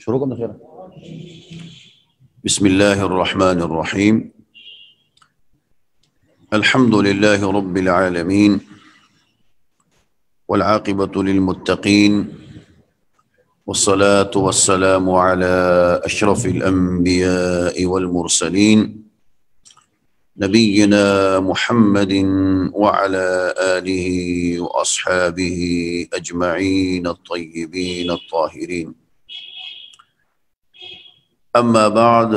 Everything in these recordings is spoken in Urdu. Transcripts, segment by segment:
شروع کرنا خیر. بسم اللہ الرحمن الرحیم. الحمد للہ رب العالمین والعاقبۃ للمتقین والصلاة والسلام على اشرف الانبیاء والمرسلین نبینا محمد وعلى آلہ واصحابہ اجمعین الطیبین الطاہرین. اما بعد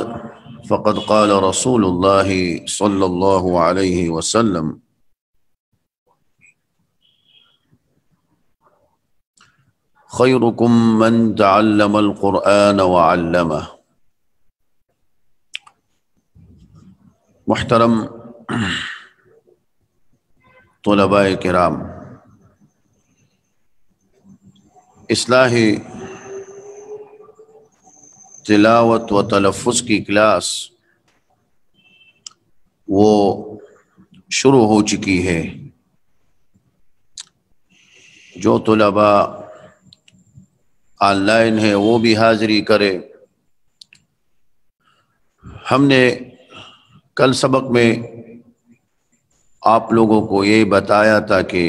فقد قال رسول اللہ صلی اللہ علیہ وسلم خیرکم من تعلم القرآن وعلمہ. محترم طلباء کرام، اصلاحی تلاوت و تلفظ کی کلاس وہ شروع ہو چکی ہے. جو طلباء آن لائن ہے وہ بھی حاضری کرے. ہم نے کل سبق میں آپ لوگوں کو یہ بتایا تھا کہ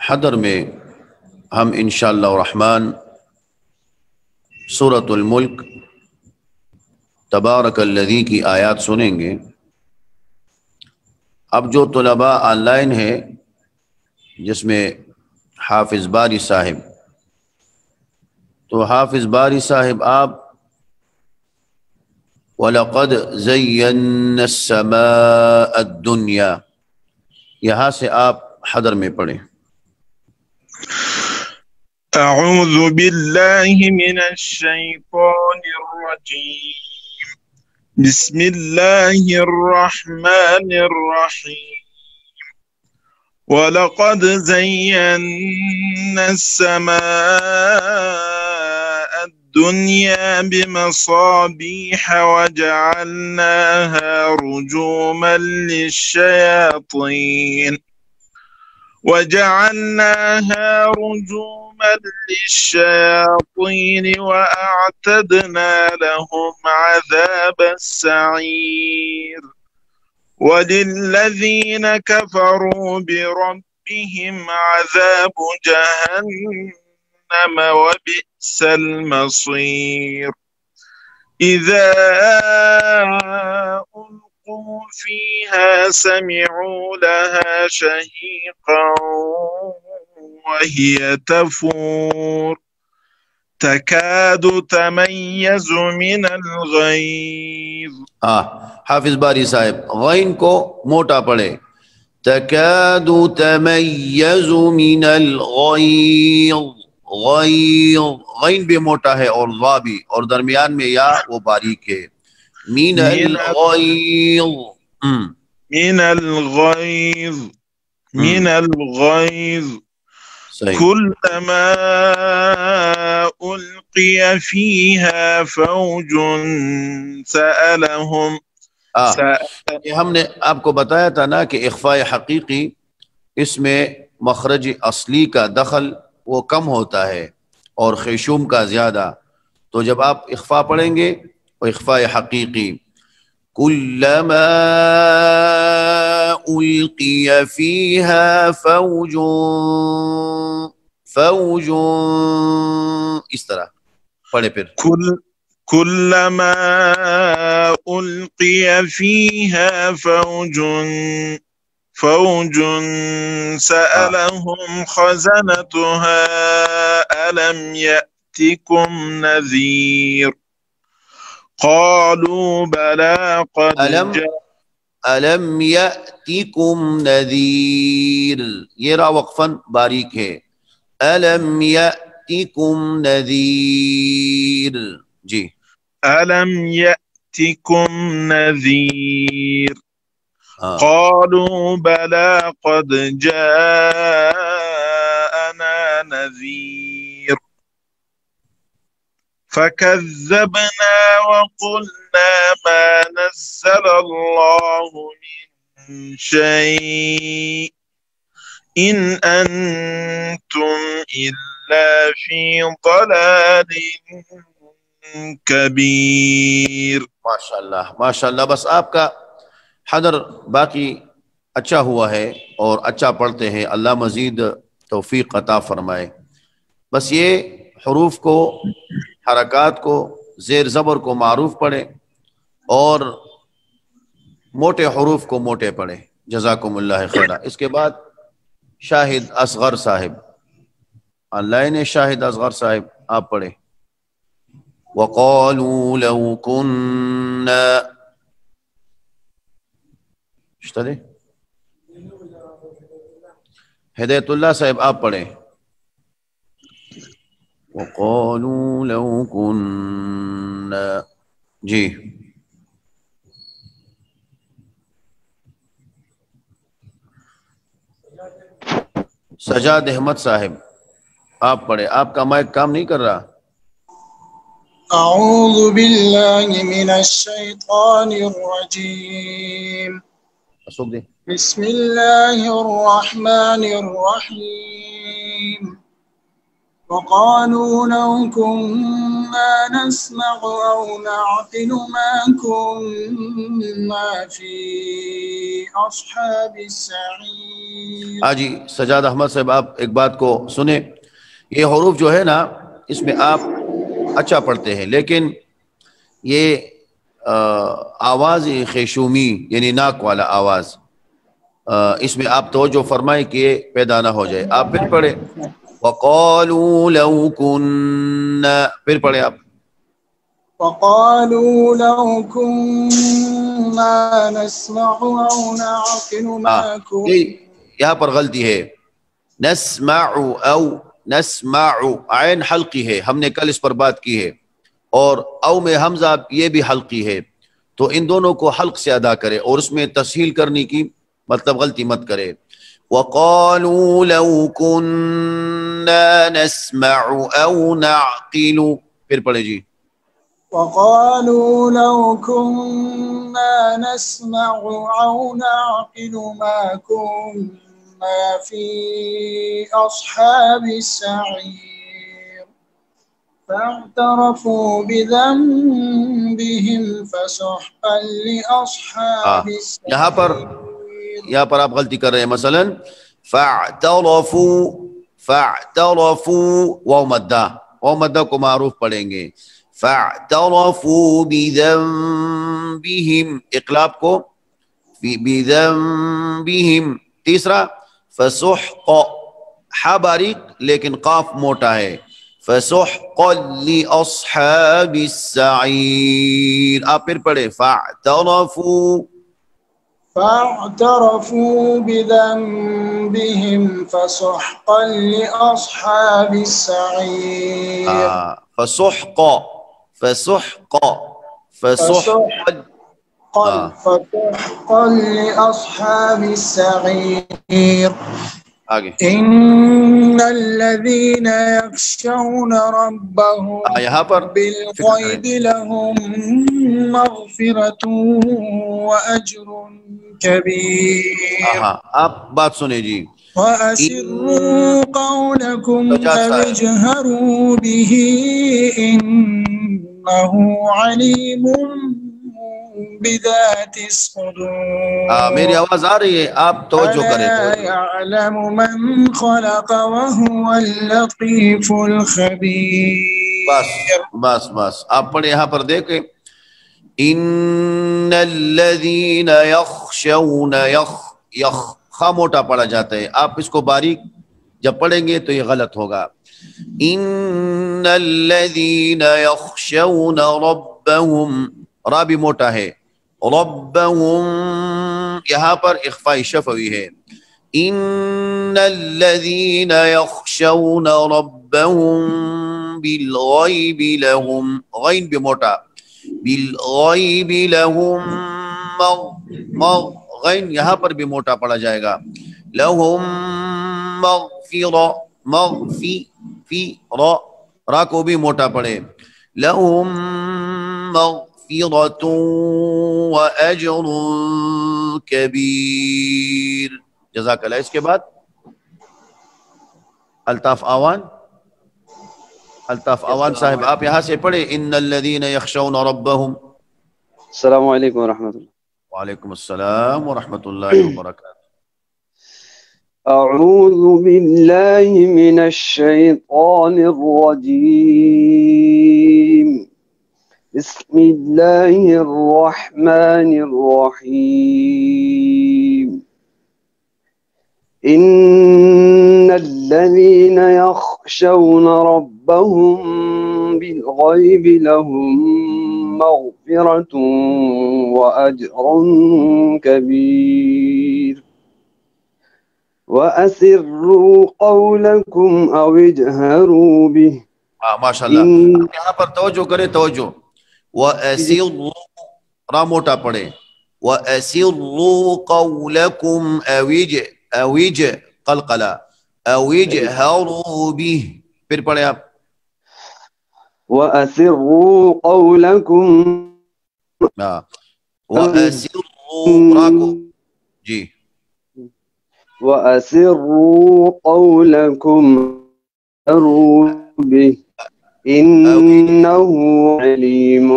حضر میں ہم انشاءاللہ الرحمن سورۃ الملک تبارک الذی کی آیات سنیں گے. اب جو طلباء آن لائن ہے جس میں حافظ باری صاحب، تو حافظ باری صاحب آپ وَلَقَدْ زَيَّنَّا السَّمَاءَ الدُّنْيَا یہاں سے آپ حضر میں پڑھیں. اعوذ باللہ من الشیطان الرجیم بسم اللہ الرحمن الرحیم وَلَقَدْ زَيَّنَّا السَّمَاءَ الدُّنْيَا بِمَصَابِيحَ وَجَعَلْنَاهَا رُجُومًا للشياطين وأعتدنا لهم عذاب السعير وللذين كفروا بربهم عذاب جهنم وبئس المصير. إذا ألقوا فيها سمعوا لها شهيقا وهي تفور تكاد تميز من الغيظ. حافظ باری صاحب غین کو موٹا پڑھے. تکاد تمیز من الغیظ. غیظ غین بھی موٹا ہے اور ضا بھی، اور درمیان میں یا وہ باریک ہے. من الغیظ. من الغيظ من الغيظ صحیح. كلما ألقي فيها فوج سألهم ہم نے آپ کو بتایا تھا نا کہ اخفاء حقیقی اس میں مخرج اصلی کا دخل وہ کم ہوتا ہے اور خیشوم کا زیادہ. تو جب آپ اخفاء پڑھیں گے وہ اخفاء حقیقی كلما ألقي فيها فوج اس طرح پڑھے. پھر كلما ألقي فيها فوج سألهم خزنتها ألم يأتكم نذير قالوا بلى قد ألم يأتكم نذير. یہ را وقفاً باریک ہے. ألم يأتكم نذير. جی. ألم يأتكم نذير قالوا بلى قد جاءنا نذير فكذبنا وقلنا ما نزل الله من شيء إن أنتم إلا في ضلال كبير. ماشاءاللہ. بس آپ کا حضر باقی اچھا ہوا ہے اور اچھا پڑھتے ہیں، اللہ مزید توفیق عطا فرمائے. بس یہ حروف کو، حرکات کو، زیر زبر کو معروف پڑھیں اور موٹے حروف کو موٹے پڑھیں. جزاکم اللہ خیرہ. اس کے بعد شاہد اصغر صاحب آن لائن ہے. شاہد اصغر صاحب آپ پڑھیں. وَقَالُوا لَوْ كُنَّا اشتري ہدایت اللہ صاحب آپ پڑھیں. وَقَالُوا لَوْ كُنَّا جی سجاد احمد صاحب آپ پڑھیں. آپ کا مائک کام نہیں کر رہا. أعوذ بالله من الشيطان الرجيم. بسم الله الرحمن الرحيم. وقالوا لو كنا نسمع أو نعقل ما كنا في أصحاب السعير. جی سجاد احمد صاحب آپ ایک بات کو سنیں. یہ حروف جو ہے نا اس میں آپ اچھا پڑھتے ہیں، لیکن یہ آواز خیشومی یعنی ناک والا آواز، اس میں آپ توجہ فرمائیں کہ یہ پیدا نہ ہو جائے. آپ پھر پڑھیں وَقَالُوا لَوْ كُنَّا، پھر پڑھیں آپ. وقالوا لو كنا نسمع أو نعقل ما كنا. یہاں پر غلطی ہے. نسمع او نسمع، عین حلقی ہے، ہم نے کل اس پر بات کی ہے، اور او میں حمزہ یہ بھی حلقی ہے، تو ان دونوں کو حلق سے ادا کرے اور اس میں تسہیل کرنے کی مطلب غلطی مت کرے. وَقَالُوا لَوْ كُنَّا نَسْمَعُ أَوْ نَعْقِلُ، پھر پڑھے جی. وقالوا لو كنا نسمع أو نعقل ما كنا في أصحاب السعير فاعترفوا بذنبهم فسحقا لأصحاب السعير. یہاں پر آپ غلطی کر رہے ہیں. مثلا فاعترفوا واو مدہ کو معروف پڑھیں گے. فاعترفوا بذنبهم اقلاب کو بذنبهم. تیسرا فسحق، حا باریک لیکن قاف موٹا ہے. فسحقا لأصحاب السعیر. آپ پھر پڑھے فاعترفوا بذنبهم فسحقا لأصحاب السعير. فسحقا لأصحاب السعير. آگے. إن الذين يخشون ربهم بالغيب لهم مغفرة وأجر كبير. آپ بات سنیں جی. وأسروا قولكم أو اجهروا به إنه عليم بذات الصدور. میری آواز آ رہی ہے؟ آپ توجہ کریں. يعلم من خلق وهو اللطيف الخبير. بس آپ پڑھیں. یہاں پر دیکھیں ان الذین یخشون، خا موٹا پڑھا جاتا ہے، آپ اس کو باریک جب پڑھیں گے تو یہ غلط ہوگا. ان الذین یخشون ربهم، را بھی موٹا ہے. ربهم یہاں پر اخفاء شفوی ہے. ان الذین یخشون ربهم بالغیب لهم، غین بھی موٹا، بالغیب لهم غین یہاں پر بھی موٹا پڑا جائے گا. لهم را کو بھی موٹا پڑے. لهم مغفرة وأجر كبير. جزاک اللہ. اس کے بعد الطاف آوان، الطاف آوان صاحب آپ یہاں سے پڑھے ان الذین یخشون ربهم. السلام علیکم ورحمۃ اللہ. وعلیکم السلام ورحمۃ اللہ وبرکاتہ. اعوذ باللہ من الشیطان الرجیم. بسم اللہ الرحمن الرحیم. ان الذین یخشون ربهم بالغیب لهم مغفرة وأجر كبير. وأسروا قولكم أو اجهروا به. ماشاءاللہ یہاں پر توجہ کرے توجہ. وَأَسِرُّوا را موٹا پڑھے. وَأَسِرُّوا قَوْلَكُمْ أَوِجْ قلقلہ أَوِجْهَرُوا بِهِ. پھر پڑھے آپ وَأَسِرُّوا قَوْلَكُمْ وَأَسِرُّوا راکو جی وَأَسِرُّوا قَوْلَكُمْ أَرُوا بِهِ إِنَّهُ عَلِيمٌ.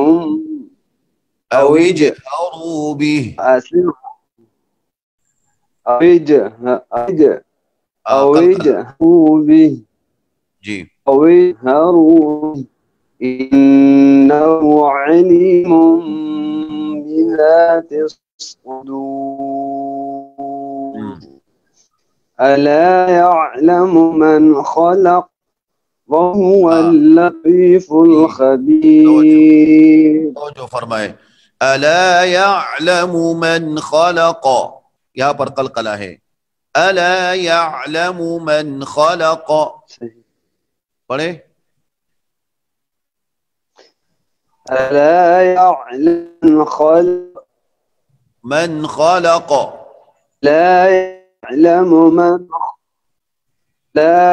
أَوِجْهَرُوا بِهِ أَوِجْهَرُوا بِهِ جی أَوِجْهَرُوا إِنَّهُ عَلِيمٌ بِذَاتِ الصُّدُورِ. أَلَا يَعْلَمُ مَنْ خَلَقَ وَهُوَ اللَّطِيفُ الْخَبِيرُ. جو فرمائے أَلَا يَعْلَمُ مَنْ خَلَقَ، یہاں پر قلقلہ ہے. أَلَا يَعْلَمُ مَنْ خَلَقَ پڑھے. أَلَا يَعْلَمُ من خلق لا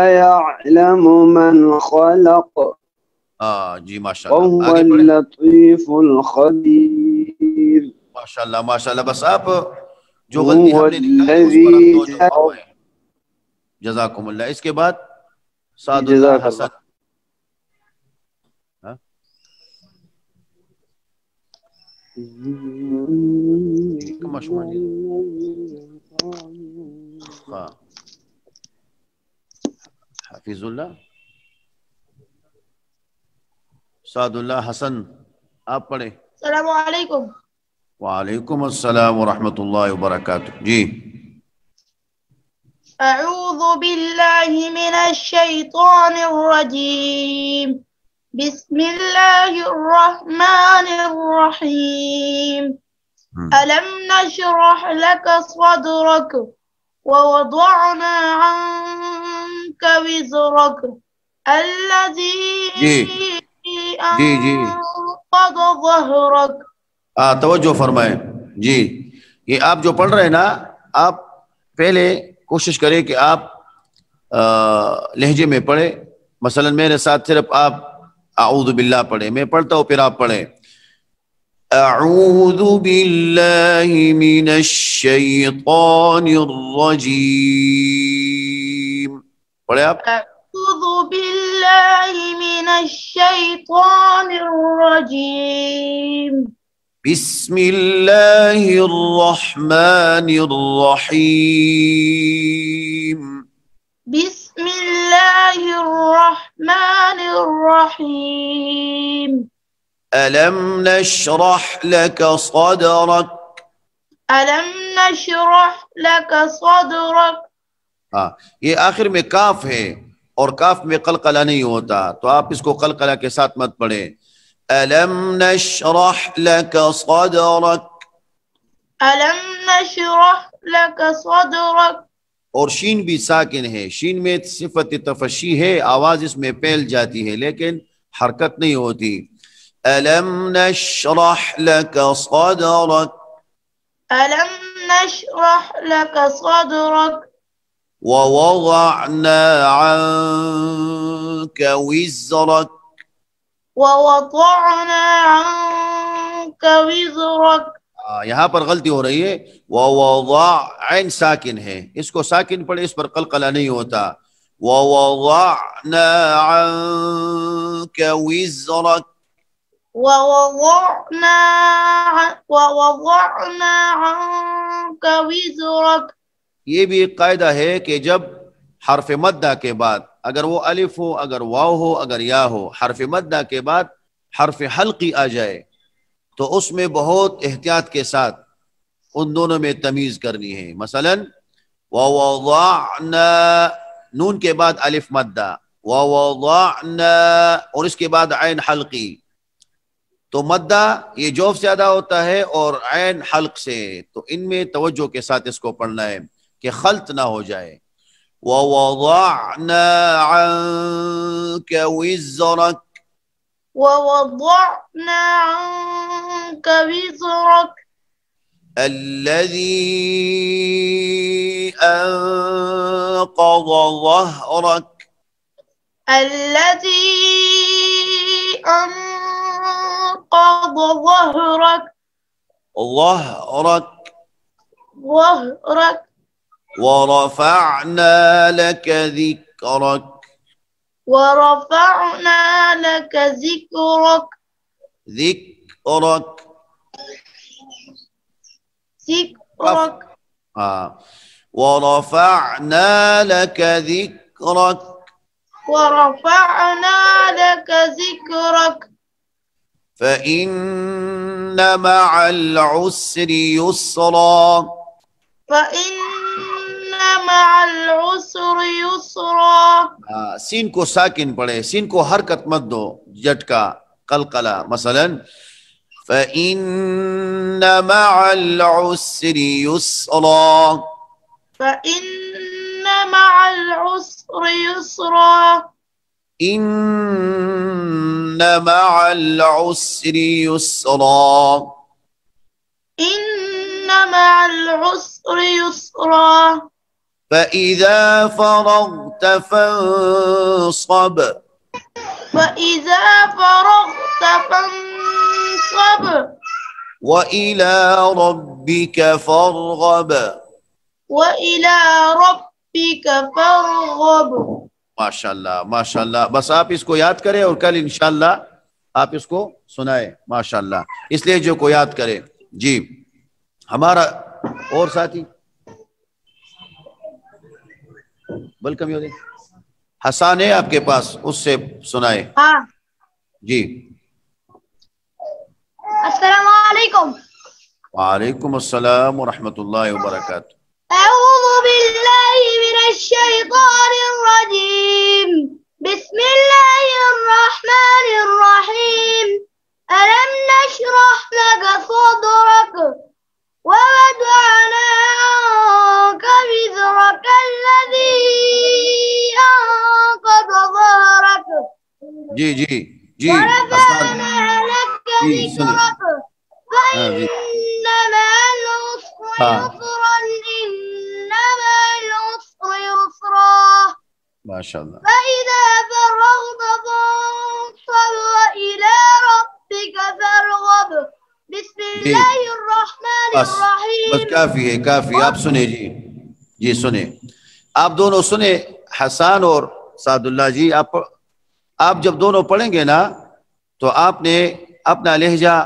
يعلم من خلق جی ماشاءاللہ وهو آگے پڑھے. اللطيف الخبير. ماشاءاللہ ماشاءاللہ. بس آپ جو غلطی ہم نے نکالی اس پر آپ توجہ فرمائیں. جزاکم اللہ. اس کے بعد سعد اللہ حسن. حفیظ اللہ سعد اللہ حسن آپ پڑھیں. السلام علیکم. وعلیکم السلام ورحمۃ اللہ وبرکاتہ. جی اعوذ باللہ من الشیطان الرجیم. بسم اللہ الرحمن الرحیم. ألم نشرح لك صدرك ووضعنا عنك وزرك الذي أنقض ظهرك. توجہ فرمائیں. جی یہ آپ جو پڑھ رہے ہیں نا، آپ پہلے کوشش کریں کہ آپ لہجے میں پڑھیں. مثلا میرے ساتھ صرف آپ اعوذ باللہ پڑھیں. میں پڑھتا ہوں پھر آپ پڑھیں. اعوذ باللہ من الشیطان الرجیم. پڑھیں آپ. اعوذ باللہ من الشیطان الرجیم. بسم اللہ الرحمن الرحیم. بسم اللہ الرحمن الرحیم. ألم نشرح لك صدرك. ألم نشرح لك صدرك. یہ آخر میں کاف ہے اور کاف میں قلقلہ نہیں ہوتا، تو آپ اس کو قلقلہ کے ساتھ مت پڑھیں. ألم نشرح لك صدرك. ألم نشرح لك صدرك. اور شین بھی ساکن ہے. شین میں صفت تفشی ہے، آواز اس میں پھیل جاتی ہے لیکن حرکت نہیں ہوتی. ألم نشرح لك صدرك. ألم نشرح لك صدرك. ووضعنا عنك وزرك. ووضعنا عنك وزرك. یہاں پر غلطی ہو رہی ہے. ووضع عین ساکن ہے، اس کو ساکن پڑھے، اس پر قلقلہ نہیں ہوتا. ووضعنا عنك وزرك ووضعنا عنك وزرك. یہ بھی ایک قاعدہ ہے کہ جب حرف مدہ کے بعد اگر وہ الف ہو، اگر واو ہو، اگر یا ہو، حرف مدہ کے بعد حرف حلقی آ جائے تو اس میں بہت احتیاط کے ساتھ ان دونوں میں تمیز کرنی ہے. مثلا ووضعنا، نون کے بعد الف مدہ، ووضعنا اور اس کے بعد عین حلقی، تو مدہ یہ جوف سے ادا ہوتا ہے اور عین حلق سے، تو ان میں توجہ کے ساتھ اس کو پڑھنا ہے کہ خلط نہ ہو جائے. ووضعنا عنك وزرك ووضعنا عنك وزرك الذي أنقض ظهرك الذي أنقض ظهرك ورفعنا لك ذكرك ورفعنا لك ذكرك ورفعنا لك ذكرك ورفعنا لك ذكرك فإن مع العسر يسرا فإن مع العسر يسرا. سین کو ساکن پڑھے، سین کو حرکت مت دو، جھٹکا قلقلہ. مثلا فإن مع العسر يسرا فإن مع العسر يسرا إن مع العسر يسرا إن مع العسر يسرا. فإذا فرغت فانصب فإذا فرغت فانصب وإلى ربك فارغب. وإلى ربك فارغب. ماشاءاللہ ماشاءاللہ. بس آپ اس کو یاد کریں اور کل انشاءاللہ آپ اس کو سنائیں. ماشاءاللہ. اس لیے جو کو یاد کرے. جی ہمارا اور ساتھی ویلکم یو حسان ہے آپ کے پاس، اس سے سنائے. ہاں جی. السلام علیکم. وعلیکم السلام ورحمۃ اللہ وبرکاتہ. أعوذ بالله من الشيطان الرجيم. بسم الله الرحمن الرحيم. ألم نشرح لك صدرك ووضعنا عنك وزرك الذي أنقض ظهرك جی جی جی ورفعنا لك جی ذكرك فإن مع العسر يسرا إن مع العسر يسرا. ماشاءاللہ. فإذا فرغت فانصب وإلى ربك فارغب. بسم الله الرحمن بس الرحيم. کافی ہے، کافی. آپ سنیں جی. جی سنیں، آپ دونوں سنیں، حسان اور سعد اللہ جی. آپ جب دونوں پڑھیں گے نا تو آپ نے اپنا لہجہ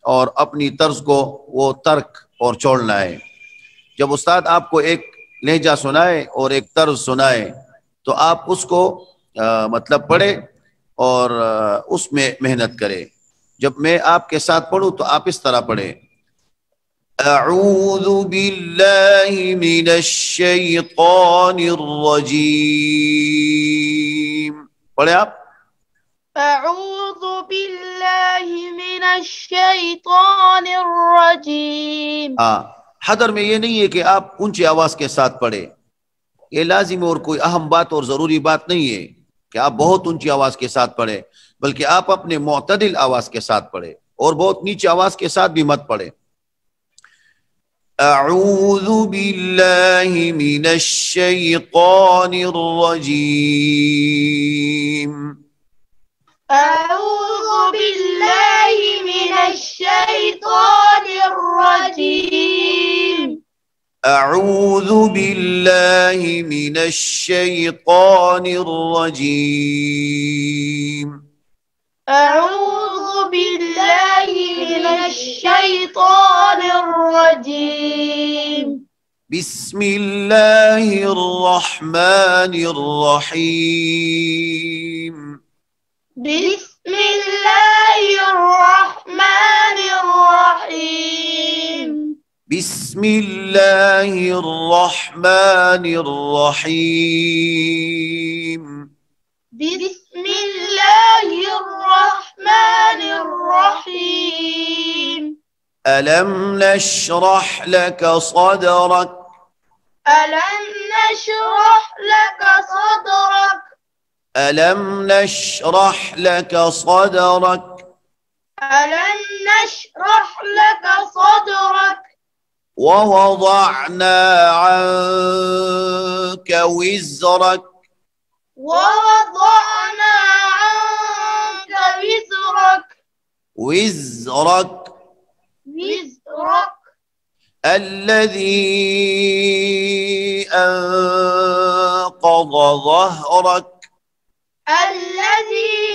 اور اپنی طرز کو وہ ترک اور چھوڑنا ہے. جب استاد آپ کو ایک لہجہ سنائے اور ایک طرز سنائے تو آپ اس کو مطلب پڑھے اور اس میں محنت کرے. جب میں آپ کے ساتھ پڑھوں تو آپ اس طرح پڑھیں. اعوذ باللہ من الشیطان الرجیم. پڑھیں آپ. أعوذ بالله من الشيطان الرجيم. حضر میں یہ نہیں ہے کہ آپ اونچی آواز کے ساتھ پڑھیں، یہ لازم اور کوئی اہم بات اور ضروری بات نہیں ہے کہ آپ بہت اونچی آواز کے ساتھ پڑھیں، بلکہ آپ اپنے معتدل آواز کے ساتھ پڑھیں اور بہت نیچی آواز کے ساتھ بھی مت پڑھیں. اعوذ باللہ من الشیطان الرجیم. أعوذ بالله من الشيطان الرجيم. أعوذ بالله من الشيطان الرجيم. أعوذ بالله من الشيطان الرجيم. بسم الله الرحمن الرحيم. بسم الله الرحمن الرحيم. بسم الله الرحمن الرحيم. بسم الله الرحمن الرحيم. ألم نشرح لك صدرك. ألم نشرح لك صدرك. ألم نشرح لك صدرك. ألم نشرح لك صدرك. ووضعنا عنك وزرك. ووضعنا عنك وزرك. وزرك وزرك الذي أنقض ظهرك. الذي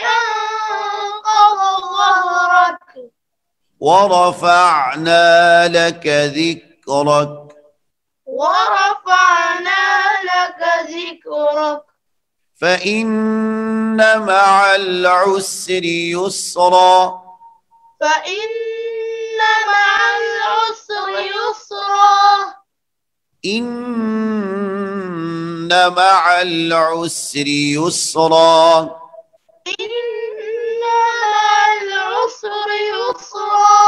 أنقض ظهرك. ورفعنا لك ذكرك. ورفعنا لك ذكرك. فإن مع العسر يسرا. فإن مع العسر يسرا. إن مع العسر يسرا. إن مع العسر يسرا.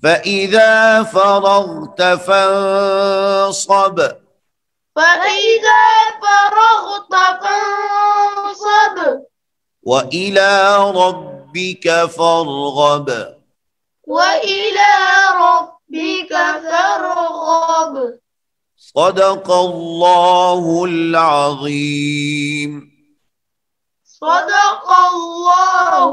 فإذا فرغت فانصب. فإذا فرغت فانصب. وإلى ربك فارغب. وإلى ربك فارغب. صدق الله العظيم. صدق الله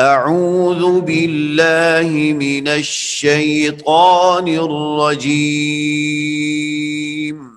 أعوذ بالله من الشيطان الرجيم।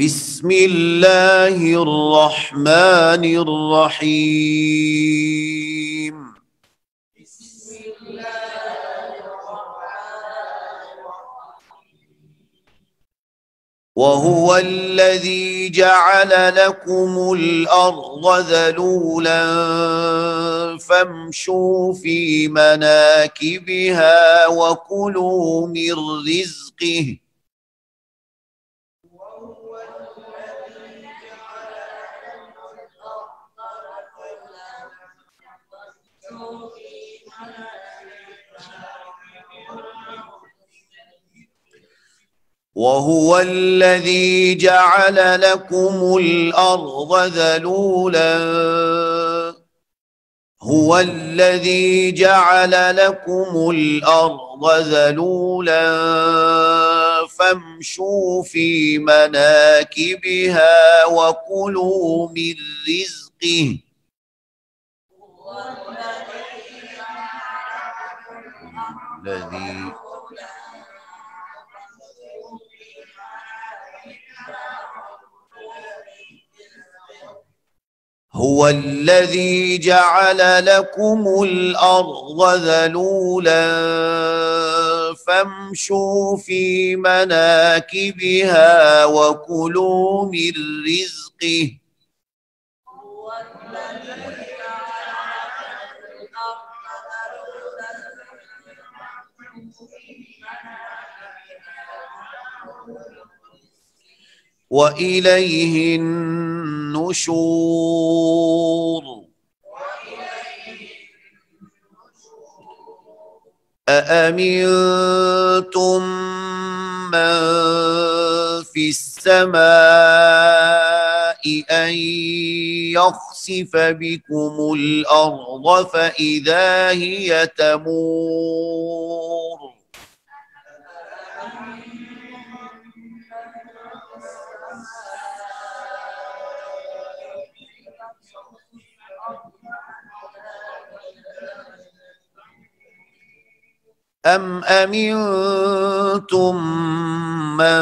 بسم الله الرحمن الرحيم. وهو الذي جعل لكم الأرض ذلولا فامشوا في مناكبها وكلوا من رزقه. وهو الذي جعل لكم الأرض ذلولا. هو الذي جعل لكم الأرض ذلولا فامشوا في مناكبها وكلوا من رزقه. الذي هو الذي جعل لكم الأرض ذلولا فامشوا في مناكبها وكلوا من رزقه. وإليه النشور. أأمنتم من في السماء أن يخسف بكم الأرض فإذا هي تمور. أم أمنتم من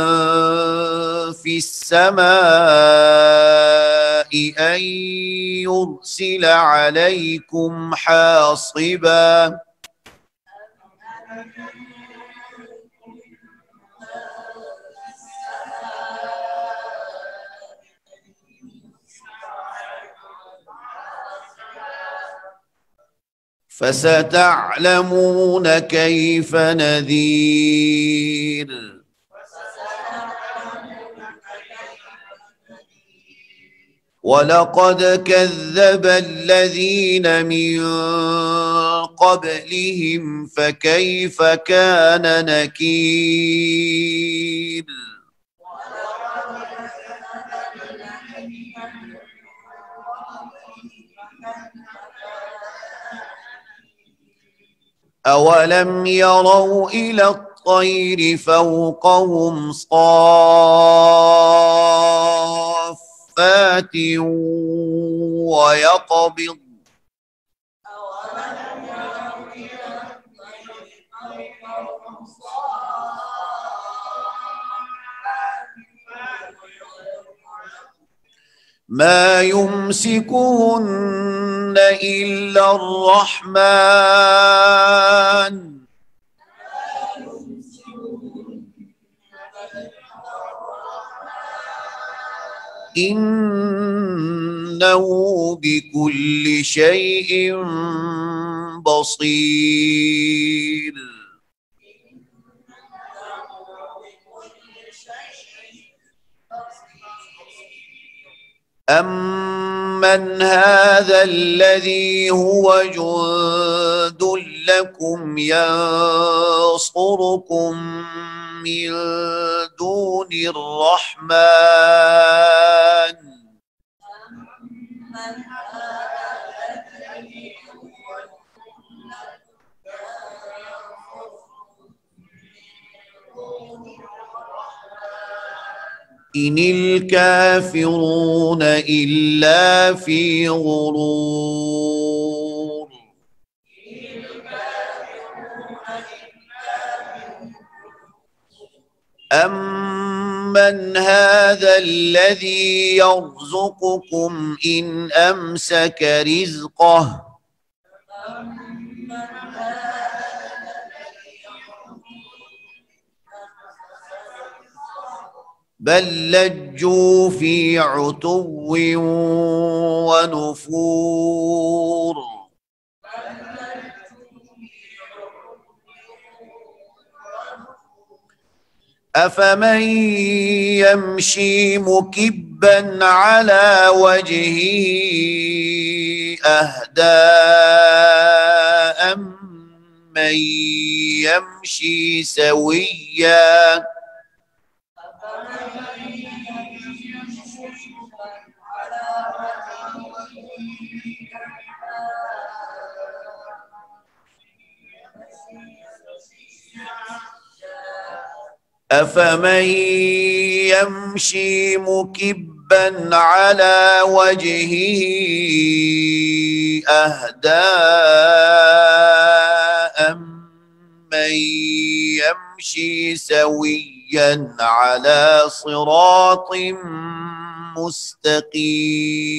في السماء أن يرسل عليكم حاصبا فستعلمون كيف نذير. ولقد كذب الذين من قبلهم فكيف كان نكير. أولم يروا إلى الطير فوقهم صافات ويقبض ما يمسكهن إلا الرحمن إنه بكل شيء بصير. أمن هذا الذي هو جند لكم ينصركم من دون الرحمن إن الكافرون إلا في غرور. أمن هذا الذي يرزقكم إن أمسك رزقه بل لجوا في عتو ونفور. أفمن يمشي مكبا على وجهه أهدى أمن يمشي سويا أفمن يمشي مكبا على وجهه أهدى أمن يمشي سويا على صراط مستقيم.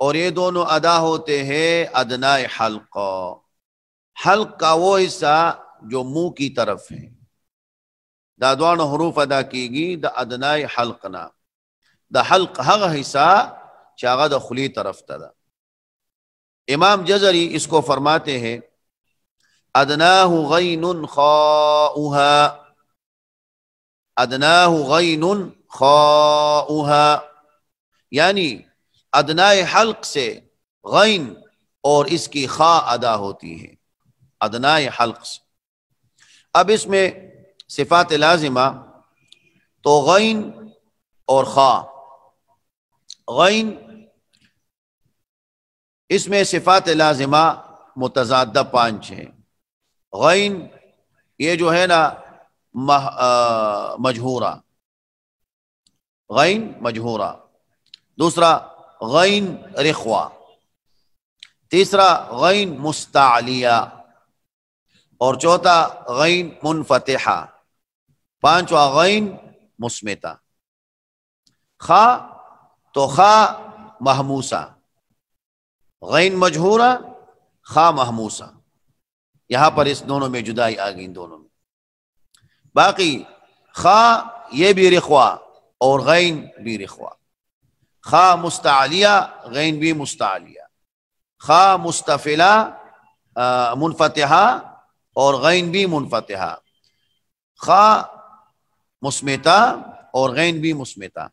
اور یہ دونوں ادا ہوتے ہیں ادنائے حلق، حلق کا وہ حصہ جو منہ کی طرف ہے، دا دوان حروف ادا کی گی دا ادنائے حلقنا، دا حلق ہغ حصہ چاغا دا خلی طرف تا دا۔ امام جزری اس کو فرماتے ہیں ادناہ غین خاؤہا، ادناہ غین خاؤہا، یعنی ادنائے حلق سے غین اور اس کی خا ادا ہوتی ہے، ادنائے حلق سے۔ اب اس میں صفات لازمہ تو غین اور خا، غین اس میں صفات لازمہ متضادہ 5 ہیں۔ غین یہ جو ہے نا مجہورہ، غین مجہورہ، دوسرا غین رخوہ، تیسرا غین مستعلیہ، اور چوتھا غین منفتحہ، پانچواں غین مسمتہ۔ خا تو خا محموسہ، غین مجہورہ، خا محموسہ، یہاں پر اس دونوں میں جدائی آ گئی، ان دونوں میں۔ باقی خا یہ بھی رخوہ اور غین بھی رخوہ، خا مستعلیہ غین بھی مستعلیہ، خا مستفلہ منفتحہ اور غین بھی منفتحہ، خا مسمتہ اور غین بھی مسمتہ۔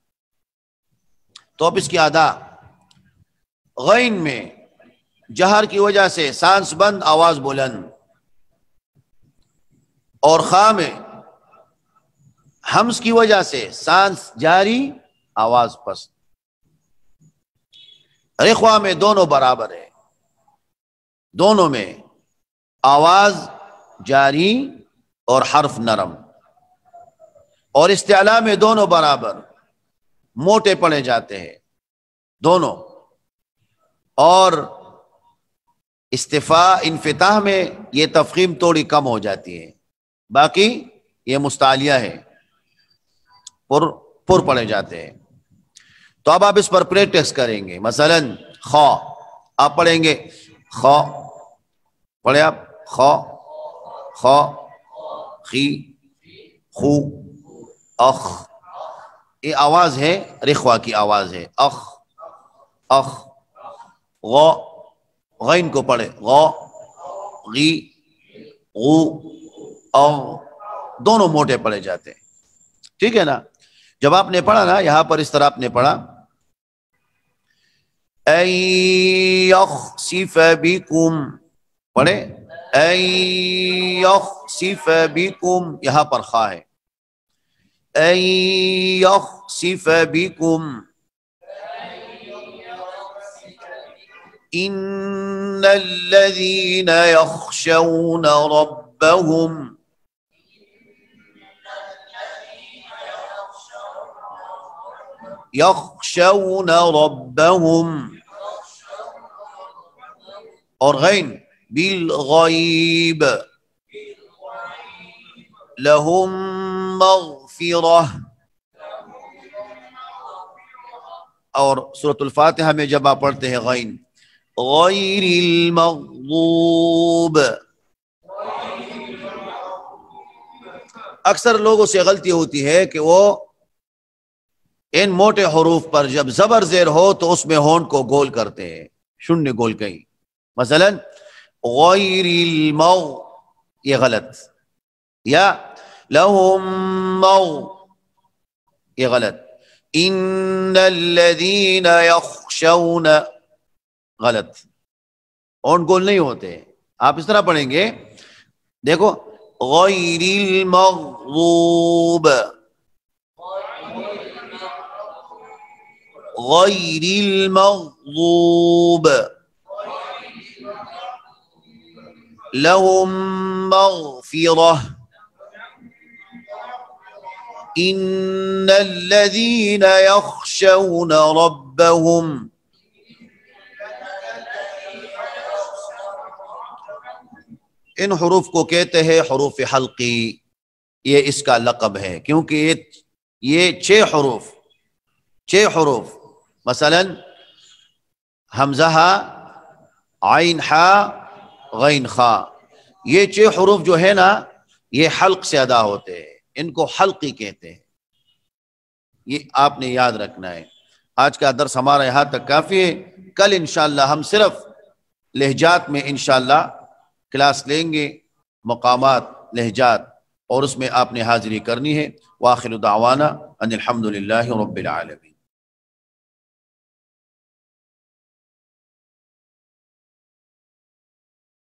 تو اب اس کی ادا، غین میں جہر کی وجہ سے سانس بند آواز بلند، اور خا میں ہمس کی وجہ سے سانس جاری آواز پست۔ رخوہ میں دونوں برابر ہے، دونوں میں آواز جاری اور حرف نرم، اور استعلاء میں دونوں برابر موٹے پڑے جاتے ہیں دونوں، اور استفاء انفتاح میں یہ تفخیم تھوڑی کم ہو جاتی ہے، باقی یہ مستعلیہ ہے، پر پڑے جاتے ہیں۔ تو اب آپ اس پر پریکٹس کریں گے، مثلا خا آپ پڑھیں گے، خا پڑھیں آپ، خا خا خی خو اخ، یہ آواز ہے رخوہ کی آواز ہے، اخ اخ۔ غا غین کو پڑھے، غا غی غو او، دونوں موٹے پڑھے جاتے ہیں، ٹھیک ہے نا۔ جب آپ نے پڑھا نا یہاں پر اس طرح آپ نے پڑھا ان یخسف بکم، پڑھے ان یخسف بکم، یہاں پر خا ہے، ان یخسف بکم ان الذین یخشون ربهم یخشون ربهم، اور غین بالغیب لهم مغفرہ۔ اور سورۃ الفاتحہ میں جب آپ پڑھتے ہیں غین غیر المغضوب، اکثر لوگوں سے غلطی ہوتی ہے کہ وہ ان موٹے حروف پر جب زبر زیر ہو تو اس میں ہونٹ کو گول کرتے ہیں، شنیہ گول کہیں، مثلا غیر المغ، یہ غلط، یا لہم مغ، یہ غلط، ان الذین یخشون، غلط، ہونٹ گول نہیں ہوتے، آپ اس طرح پڑھیں گے، دیکھو غیر المغضوب، غیر المغضوب لهم مغفرہ ان الذین یخشون ربهم، ان حروف کو کہتے ہیں حروف حلقی، یہ اس کا لقب ہے، کیونکہ یہ 6 حروف مثلا حمزہ ہا، عین ہا، غین خا، یہ 6 حروف جو ہے نا یہ حلق سے ادا ہوتے ہیں، ان کو حلقی کہتے ہیں، یہ آپ نے یاد رکھنا ہے۔ آج کا درس ہمارا یہاں تک کافی ہے، کل انشاءاللہ ہم صرف لہجات میں انشاءاللہ کلاس لیں گے، مقامات، لہجات، اور اس میں آپ نے حاضری کرنی ہے۔ وآخر دعوانا ان الحمدللہ رب العالمین۔